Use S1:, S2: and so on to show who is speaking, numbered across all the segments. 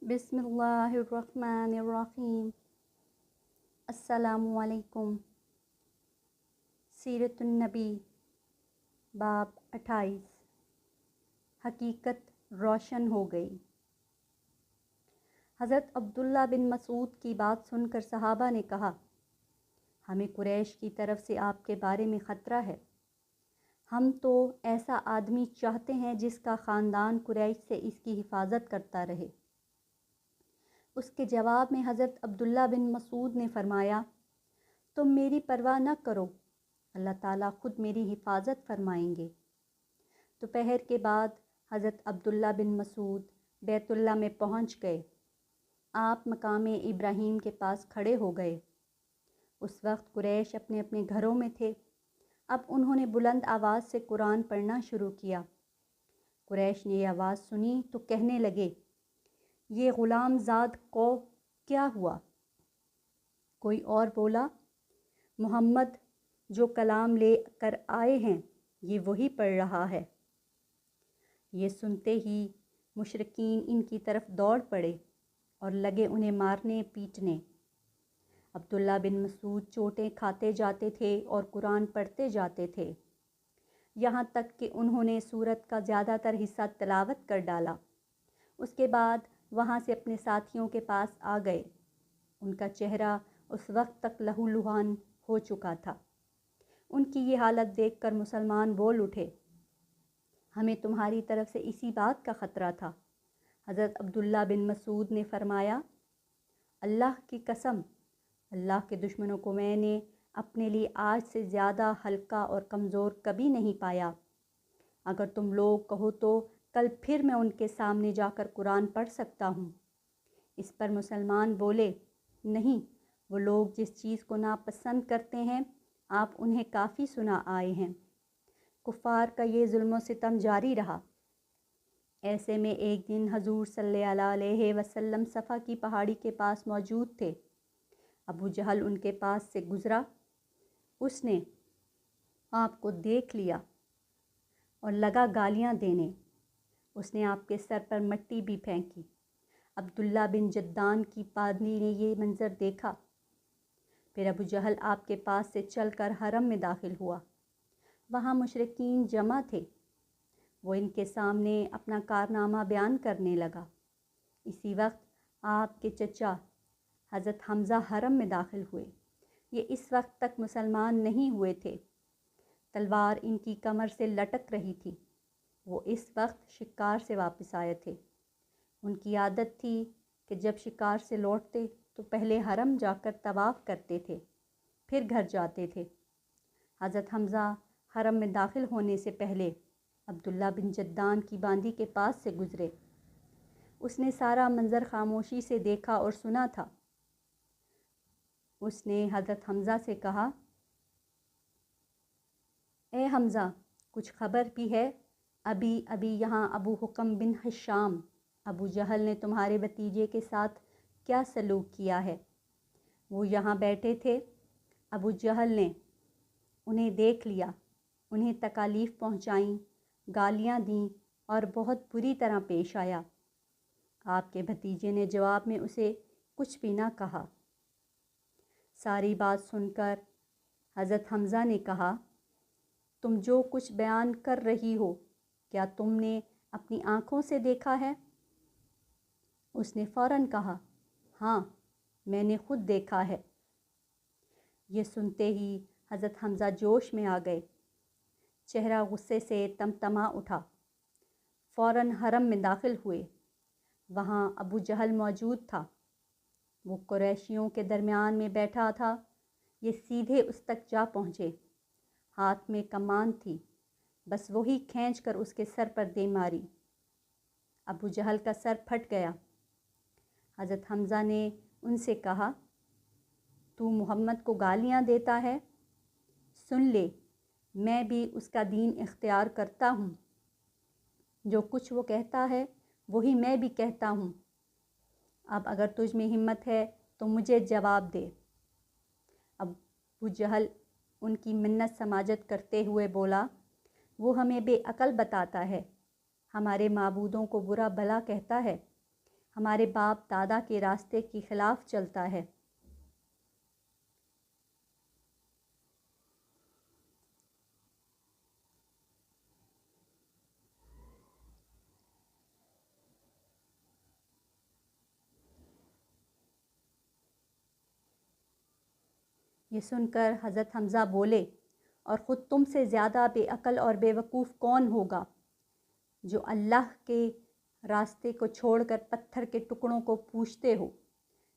S1: बिस्मिल्लाहिर्रहमानिर्रहीम। अस्सलामुअलैकुम। सीरतुन्नबी बाब 28। हकीकत रोशन हो गई। हज़रत अब्दुल्ला बिन मसूद की बात सुनकर सहाबा ने कहा, हमें कुरैश की तरफ से आपके बारे में ख़तरा है। हम तो ऐसा आदमी चाहते हैं जिसका ख़ानदान कुरैश से इसकी हिफाजत करता रहे। उसके जवाब में हज़रत अब्दुल्ला बिन मसूद ने फ़रमाया, तुम मेरी परवाह न करो, अल्लाह ताला ख़ुद मेरी हिफाजत फरमाएंगे। दोपहर के बाद हज़रत अब्दुल्ला बिन मसूद बैतुल्ला में पहुँच गए। आप मकामे इब्राहीम के पास खड़े हो गए। उस वक्त कुरैश अपने अपने घरों में थे। अब उन्होंने बुलंद आवाज़ से कुरान पढ़ना शुरू किया। कुरैश ने यह आवाज़ सुनी तो कहने लगे, ये ग़ुलाम ज़ाद को क्या हुआ? कोई और बोला, मोहम्मद जो कलाम ले कर आए हैं ये वही पढ़ रहा है। ये सुनते ही मुशरिकीन इनकी तरफ दौड़ पड़े और लगे उन्हें मारने पीटने। अब्दुल्ला बिन मसूद चोटें खाते जाते थे और कुरान पढ़ते जाते थे, यहाँ तक कि उन्होंने सूरत का ज़्यादातर हिस्सा तिलावत कर डाला। उसके बाद वहाँ से अपने साथियों के पास आ गए। उनका चेहरा उस वक्त तक लहूलुहान हो चुका था। उनकी ये हालत देखकर मुसलमान बोल उठे, हमें तुम्हारी तरफ से इसी बात का ख़तरा था। हज़रत अब्दुल्ला बिन मसूद ने फ़रमाया, अल्लाह की कसम, अल्लाह के दुश्मनों को मैंने अपने लिए आज से ज़्यादा हल्का और कमज़ोर कभी नहीं पाया। अगर तुम लोग कहो तो कल फिर मैं उनके सामने जाकर कुरान पढ़ सकता हूँ। इस पर मुसलमान बोले, नहीं, वो लोग जिस चीज़ को नापसंद करते हैं आप उन्हें काफ़ी सुना आए हैं। कुफ़ार का ये जुल्म सितम जारी रहा। ऐसे में एक दिन हजूर सल्लल्लाहु अलैहि वसल्लम सफ़ा की पहाड़ी के पास मौजूद थे। अबू जहल उनके पास से गुज़रा। उसने आपको देख लिया और लगा गालियाँ देने। उसने आपके सर पर मिट्टी भी फेंकी। अब्दुल्ला बिन जद्दान की पादनी ने ये मंज़र देखा। फिर अबू जहल आपके पास से चलकर हरम में दाखिल हुआ। वहाँ मुशरिकीन जमा थे। वो इनके सामने अपना कारनामा बयान करने लगा। इसी वक्त आपके चचा हज़रत हमज़ा हरम में दाखिल हुए। ये इस वक्त तक मुसलमान नहीं हुए थे। तलवार इनकी कमर से लटक रही थी। वो इस वक्त शिकार से वापस आए थे। उनकी आदत थी कि जब शिकार से लौटते तो पहले हरम जाकर तवाफ़ करते थे, फिर घर जाते थे। हज़रत हमज़ा हरम में दाखिल होने से पहले अब्दुल्ला बिन जद्दान की बांदी के पास से गुज़रे। उसने सारा मंज़र खामोशी से देखा और सुना था। उसने हज़रत हमज़ा से कहा, ए हमज़ा, कुछ खबर भी है? अभी अभी यहाँ अबू हुक्म बिन हिशाम अबू जहल ने तुम्हारे भतीजे के साथ क्या सलूक किया है? वो यहाँ बैठे थे। अबू जहल ने उन्हें देख लिया, उन्हें तकालीफ़ पहुँचाईं, गालियाँ दीं और बहुत बुरी तरह पेश आया। आपके भतीजे ने जवाब में उसे कुछ भी ना कहा। सारी बात सुनकर हज़रत हमज़ा ने कहा, तुम जो कुछ बयान कर रही हो क्या तुमने अपनी आँखों से देखा है? उसने फ़ौरन कहा, हाँ, मैंने ख़ुद देखा है। ये सुनते ही हज़रत हमज़ा जोश में आ गए। चेहरा गुस्से से तमतमा उठा। फ़ौरन हरम में दाखिल हुए। वहाँ अबू जहल मौजूद था। वो कुरैशियों के दरमियान में बैठा था। ये सीधे उस तक जा पहुँचे। हाथ में कमान थी, बस वही खींच कर उसके सर पर दे मारी। अबू जहल का सर फट गया। हज़रत हमज़ा ने उनसे कहा, तू मोहम्मद को गालियाँ देता है? सुन ले, मैं भी उसका दीन इख्तियार करता हूँ। जो कुछ वो कहता है वही मैं भी कहता हूँ। अब अगर तुझ में हिम्मत है तो मुझे जवाब दे। अबू जहल उनकी मिन्नत समाजत करते हुए बोला, वो हमें बेअक़ल बताता है, हमारे माबूदों को बुरा भला कहता है, ہمارے باپ دادا کے راستے کے خلاف چلتا ہے۔ یہ سن کر حضرت حمزہ بولے، اور خود تم سے زیادہ بے عقل اور بے وقوف کون ہوگا جو اللہ کے راستے کو چھوڑ کر پتھر کے ٹکڑوں کو پوجتے ہو؟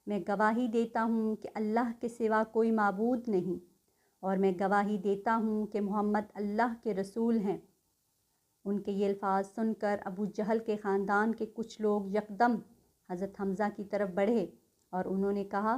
S1: میں گواہی دیتا ہوں کہ اللہ کے سوا کوئی معبود نہیں، اور میں گواہی دیتا ہوں کہ محمد اللہ کے رسول ہیں۔ ان کے یہ الفاظ سن کر ابو جہل کے خاندان کے کچھ لوگ یکدم حضرت حمزہ کی طرف بڑھے اور انہوں نے کہا،